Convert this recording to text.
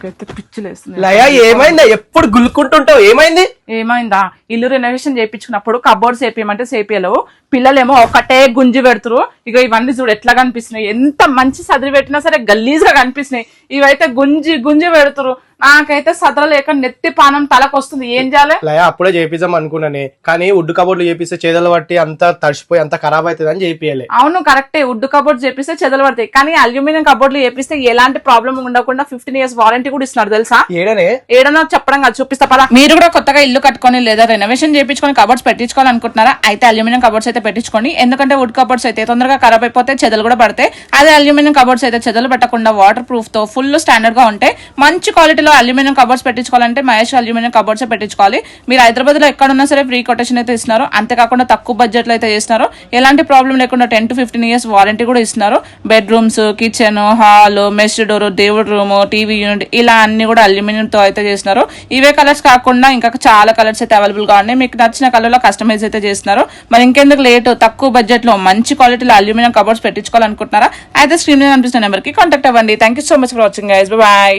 నాకైతే పిచ్చిలేస్తుంది. లయ ఏమైందా? ఎప్పుడు గుల్లుకుంటుంటావు, ఏమైంది? ఏమైందా? ఇల్లు రెనోవేషన్ చేయించుకున్నప్పుడు కబోర్డ్స్ వేపియమంటే సేపియలేవు, పిల్లలేమో ఒకటే గుంజి పెడుతురు. ఇక ఇవన్నీ చూడు ఎట్లా కనిపిస్తున్నాయి, ఎంత మంచి సదిరి పెట్టినా సరే గలీజ్ గా కనిపిస్తున్నాయి. ఇవైతే గుంజి గుంజి పెడుతురు. నాకైతే సదరలేక నెత్తి పానం తలకు వస్తుంది. ఏం చేయాలి? లయ అప్పుడే చేపిద్దాం అనుకున్నానే, కానీ వుడ్ కబోర్డ్లు చేపిస్తే చేదలు పట్టి అంతా తడిసిపోయి అంత ఖరాబ్ అవుతుంది అని చేపియాలి. అవును కరెక్టే, వుడ్ కబోర్డ్ చేపిస్తే చెదలు పడతాయి, కానీ అల్యూమినియం కబోర్డ్లు చేపిస్తే ఎలాంటి ప్రాబ్లం ఉండకుండా 15 years వారంటీ కూడా ఇస్తున్నారు తెలుసా? ఏడనో చెప్పడం కాదు, చూపిస్తా పదా. మీరు కూడా కొత్తగా ఇల్లు కట్టుకొని లేదా రెనోవేషన్ చేయించుకొని కబోర్డ్స్ పెట్టించుకోవాలనుకుంటున్నారా? అయితే అల్యూమినియం కబోర్డ్స్ అయితే పెట్టించుకోండి. ఎందుకంటే వుడ్ కబోర్డ్స్ అయితే తొందరగా ఖరాబ్ అయిపోతే చెదలు కూడా పడతాయి. అదే అల్యూమినియం కబోర్డ్స్ అయితే చెదలు పెట్టకుండా వాటర్ ప్రూఫ్ తో ఫుల్ స్టాండర్డ్ గా ఉంటాయి. మంచి క్వాలిటీలో అల్యూమినియం కబోర్డ్స్ పెట్టించుకోవాలంటే మహేష్ అల్యూమినియం కబోర్డ్స్ పెట్టుకోవాలి. మీరు హైదరాబాద్ లో ఎక్కడున్నా సరే ఫ్రీ కొటేషన్ అయితే ఇస్తున్నారు. అంతేకాకుండా తక్కువ బడ్జెట్ లో అయితే చేస్తున్నారు. ఎలాంటి ప్రాబ్లం లేకుండా 10 to 15 years వారంటీ కూడా ఇస్తున్నారు. Bedrooms, kitchen, hall, mess door, దేవుడు రూమ్, టీవీ యూనిట్ ఇలా అన్ని కూడా అల్యూమినియం తో అయితే చేస్తున్నారు. ఇవే కలర్స్ కాకుండా ఇంకా చాలా కలర్స్ అయితే అవైలబుల్ గా ఉన్నాయి. మీకు నచ్చిన కలర్ లో కస్టమైజ్ అయితే చేస్తున్నారు. మరి ఇంకెందుకు లేట్, తక్కువ బడ్జెట్ లో మంచి క్వాలిటీలో అల్యూమినియం కబోర్డ్స్ పెట్టించుకోవాలనుకుంటున్నారా? అయితే స్క్రీన్ మీద కనిపిస్తున్న నెంబర్ కి కాంటాక్ట్ అవ్వండి. Thank you so much for watching guys. By.